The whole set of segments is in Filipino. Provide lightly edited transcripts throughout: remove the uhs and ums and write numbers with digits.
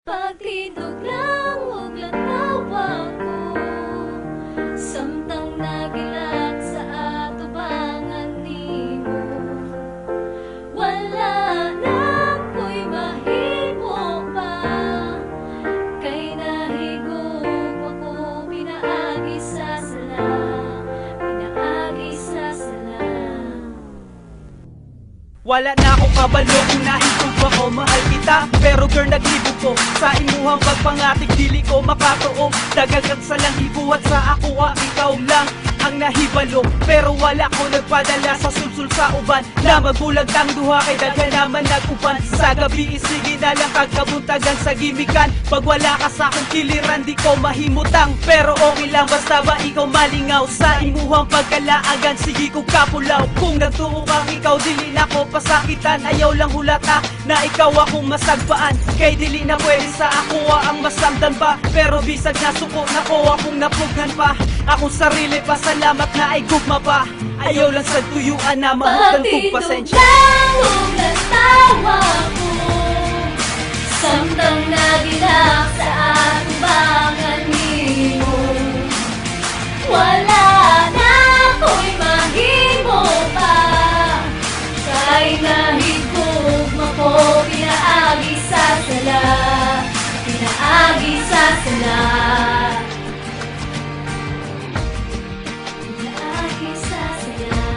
Pagtindog lang ug latawa ko, samtang nagilat sa atubangan nimo. Wala na ko'y mahimo pa, kay nahigog ako pinaagi sa sala, pinaagi sa sala. Wala na akong kabalo kung nahigog ako, mahal kita. Pero girl, naglibog ko sa imuhang pagpangatig, dili ko makatuong. Dagagag sa lang ibuhat sa ako, ikaw lang ang nahibalo. Pero wala ko nagpadala sa sulsul sa uban, na magulag tang duha kay daghan naman nag-uban. Sa gabi isigi na lang kagkabuntagan sa gimikan. Pag wala ka sa akong kiliran, di ko mahimutang. Pero okay lang basta ba ikaw malingaw sa imuhang pagkalaagan, sige ko kapulaw. Kung nagtuo kang ikaw, dili na ko pasakitan. Ayaw lang hulata na ikaw akong masagpaan, kay dili na pwede sa ako ang masamdan pa. Pero bisag nasuko na ko akong napughan pa. Akong sarili pa salamat na ay gugma pa. Ayaw lang sa tuyuan na mahutan kong pasensya. Pagtindog lang ug latawa ko, samtang nagilat sa atubangan nimo. Wala na ko'y mahimo pa, kay nahigog ko pinaagi sa sala, pinaagi sa sala. Pinaagi sa sala.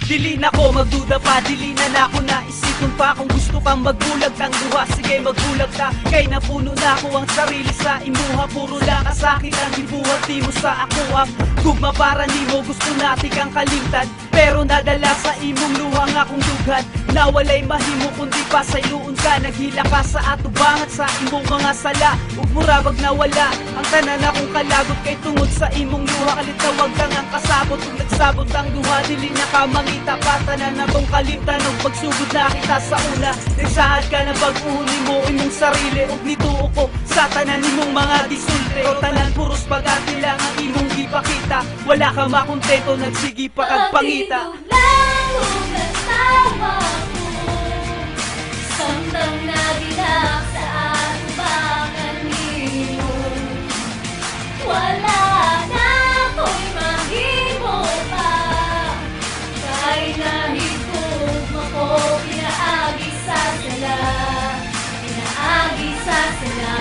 Dili na ko magduda pa, dili na ako naisipon pa. Kung gusto kang magbulag tang duha, sige magbulag ta. Kay napuno na ako ang sarili sa imuha. Puro lang ka sa'kin ang ibuhat, di mo sa ako ang gugma para nimo. Gusto natin kang kalimtan, pero nadala sa imong luha nga kong dughan. Nawalay mahimo kundi pa sa iluon ka. Naghila ka sa atubangat sa imong mga sala. Ug murabag nawala ang tanan akong kalagot, kay tungod sa imong luha. Kalitawag kang ang kasabot, kung nagsabot ang duha, dili na ka mangita pa. Tanan na tong kalimtan ug pagsugod na kita sa una. Nagsaad ka na pag-uhon mo imong sarili, ug nituo ko sa tanan nimong mga disulti. O tanan puros pag-ati lang ang imong gipakita. Wala ka makontento, nagsigi pa kag pangita. Pagtindog lang ug latawa ko, samtang nagilat sa atubangan nimo. Wala na ko'y mahimo pa, kay nahigog ko pinaagi sa sala, pinaagi sa sala,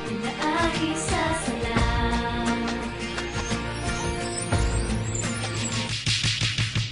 pinaagi sa sala.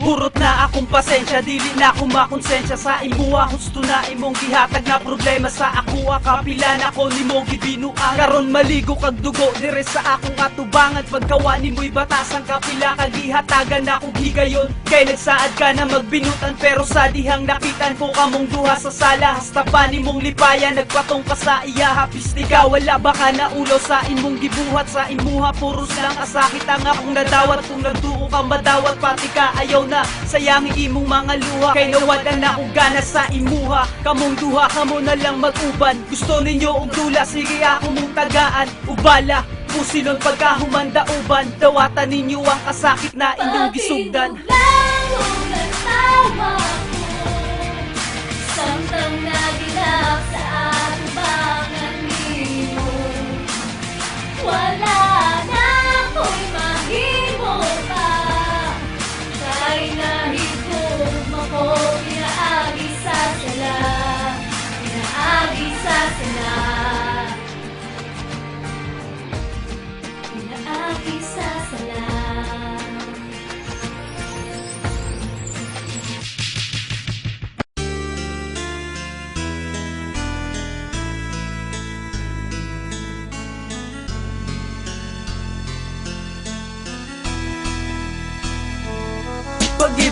Purot na akong pasensya, dili na akong makonsensya sa imuha. Gusto na imong gihatag na problema sa ako. Kapila na ko ni mong gibinuang, karon maligo kag dugo dire sa akong atubangan. Pagkawa ni mo'y batasang kapila kag gihatagan na akong higayon. Kay nagsaad ka na magbinutan, pero sa dihang nakitan ko kamong duha sa sala. Hasta pa ni mong lipayan, nagpatong ka sa iya. Hapis di ka, wala ba ka na ulo sa imong gibuhat. Sa imuha puros lang kasakit ang akong nadawat. Kung nagtuo ka madawat, pati ka ayaw na sayangi imong mga luha. Kay nawadan na akong gana sa imuha. Kamong duha, kamo na lang mag-uban. Gusto ninyo og dula, sige ako mong tagaan. Ubala, pusilon pagkahumanda uban. Dawatan ninyo ang kasakit na inyong gisugdan. Pagtindog lang ug latawa ko, samtang nagilat sa atubangan nimo. Wala na ko'y mahimo pa, kay nahigog ko pinaagi sa sala, pinaagi sa sala, pinaagi sa sala.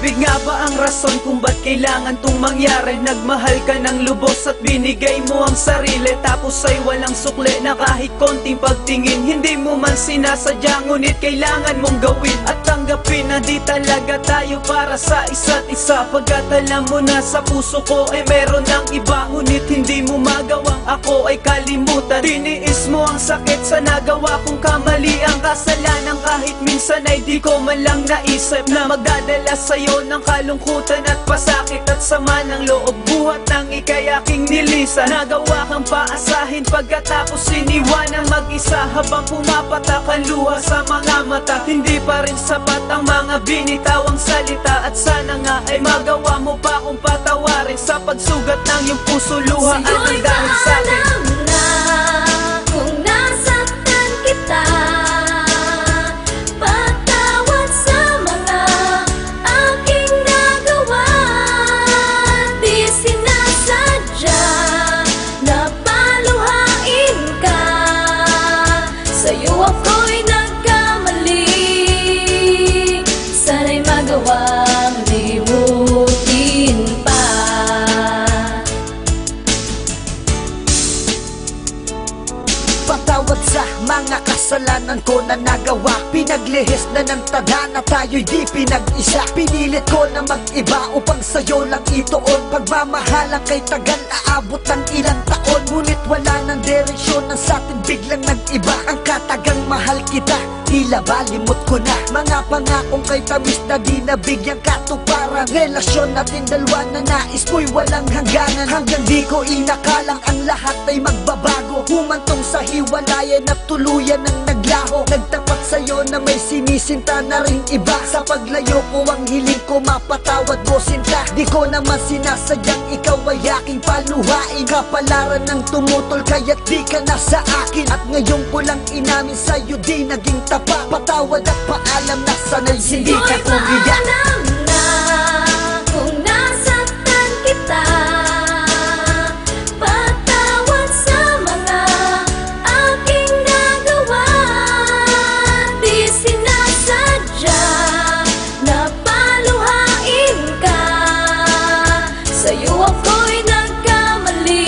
pag-ibig nga ba ang rason kung ba't kailangan tong mangyari? Nagmahal ka ng lubos at binigay mo ang sarili, tapos ay walang sukli na kahit konting pagtingin. Hindi mo man sinasadya, ngunit kailangan mong gawin at tanggapin na di talaga tayo para sa isa't isa. Pagkat alam mo na sa puso ko ay meron ng iba, ngunit hindi mo magawang ako ay kalimutan. Tiniis mo ang sakit sa nagawa kong kamali, ang kasalanan kahit minsan ay di ko man lang naisip na magdadala sa'yo ng kalungkutan at pasakit at sama ng loob. Buhat ng ika'y aking nilisan, nagawa kang paasahin pagkatapos iniwanang mag-isa habang pumapatak ang luha sa mga mata. Hindi pa rin sapat ang mga binitawang salita at sana nga ay magawa mo pa akong patawarin sa pagsugat ng iyong puso. Luha ang Sa'yo'y dahil sa'kin. paalam na kung nasaktan kita. Patawad sa mga aking nagawa. Di sinasadya na paluhain ka. Sa'yo ako'y nagkamali. Sana'y magawang limutin pa. Patawad sa mga kasalanan ko na nagawa. Pinaglihis na ng tadhana, tayo'y di pinag-isa. Pinilit ko na mag-iba upang sa'yo lang ituon. Pagmamahalan kay tagal aabot ng ilang taon, ngunit wala ng direksyon, ang satin biglang nag-iba. Ang katagang mahal kita, tila balimot ko na. Mga pangakong kay tamis na di nabigyang katuparan. Relasyon natin dalawa na nais ko'y walang hangganan. Hanggang di ko inakalang ang lahat ay magbabago. Humantong sa hiwalayan at tuluyan ng naglaho. Nagtapat sa'yo na may sinisinta na ring iba. Sa paglayo ko ang hiling ko, mapatawad mo sinta. Di ko naman sinasadyang ikaw ay aking paluhain. Kapalaran ng tumutol kaya't di ka na sa akin. At ngayon ko lang inamin sa'yo di naging tapat. Patawad at paalam na sana'y hindi ka Sa'yo'y umiyak. paalam na kung nasaktan kita. Patawad sa mga aking nagawa. Di sinasadya na paluhain ka. Sa'yo ako'y nagkamali.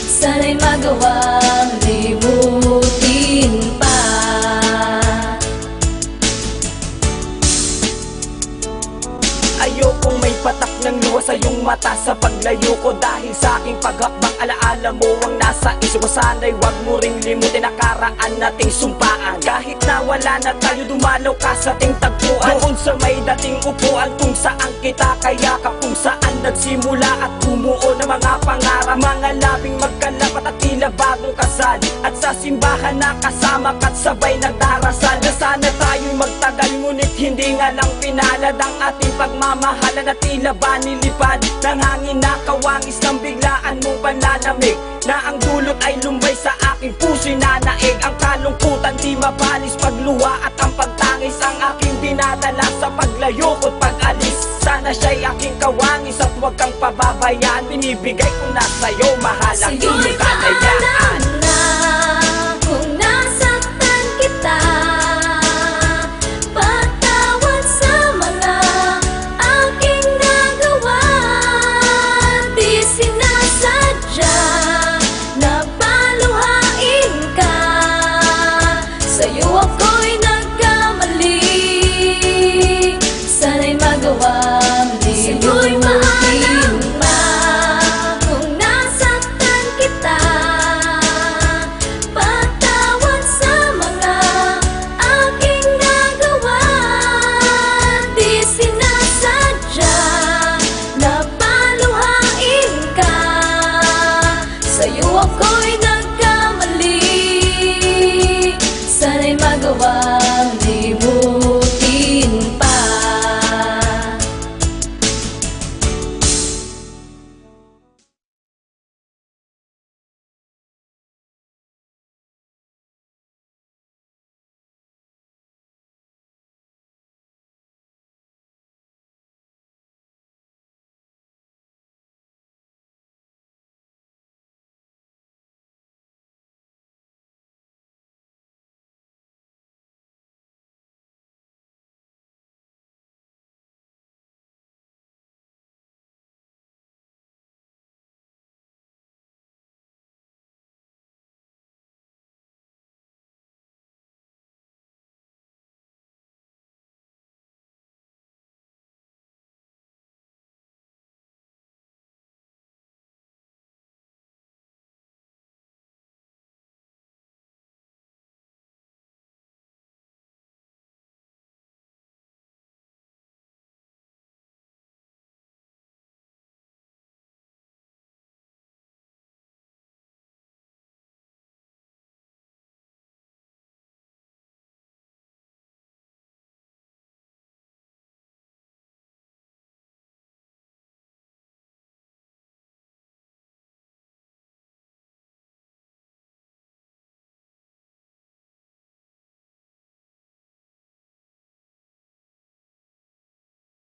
Sana'y magawang limutin pa. Ayokong may patak ng luha sa iyong mata sa paglayo ko. Dahil sa aking paghakbang alaala mo ang nasa isip ko. Sana'y wag mo ring limutin nakaraan nating sumpaan. Kahit na wala na tayo, dumalaw ka sa ating tagpuan. Doon sa may dating upuan kung saan kita kayakap, kung saan nagsimula at bumuo ng mga pangarap. Mga labing magkalapat at tila bagong kasal, at sa simbahan na kasama ka't sabay nagdarasal. Na sana tayo'y magtagal, ngunit hindi nga lang pinalad ang ating pagmamahalan. At tila ba nilipad ng hangin na kawangis ng biglaan mong panlalamig, na ang dulot ay lumbay sa aking puso'y nanaig. Ang kalungkutan di mabalis pagluha at ang pagtangis ang aking dinadala sa paglayo ko't pag-alis. Sana siya'y aking kawangis at huwag kang pababayaan. Binibigay ko na sa'yo mahal ang Sa'yo'y iyong kalayaan. paalam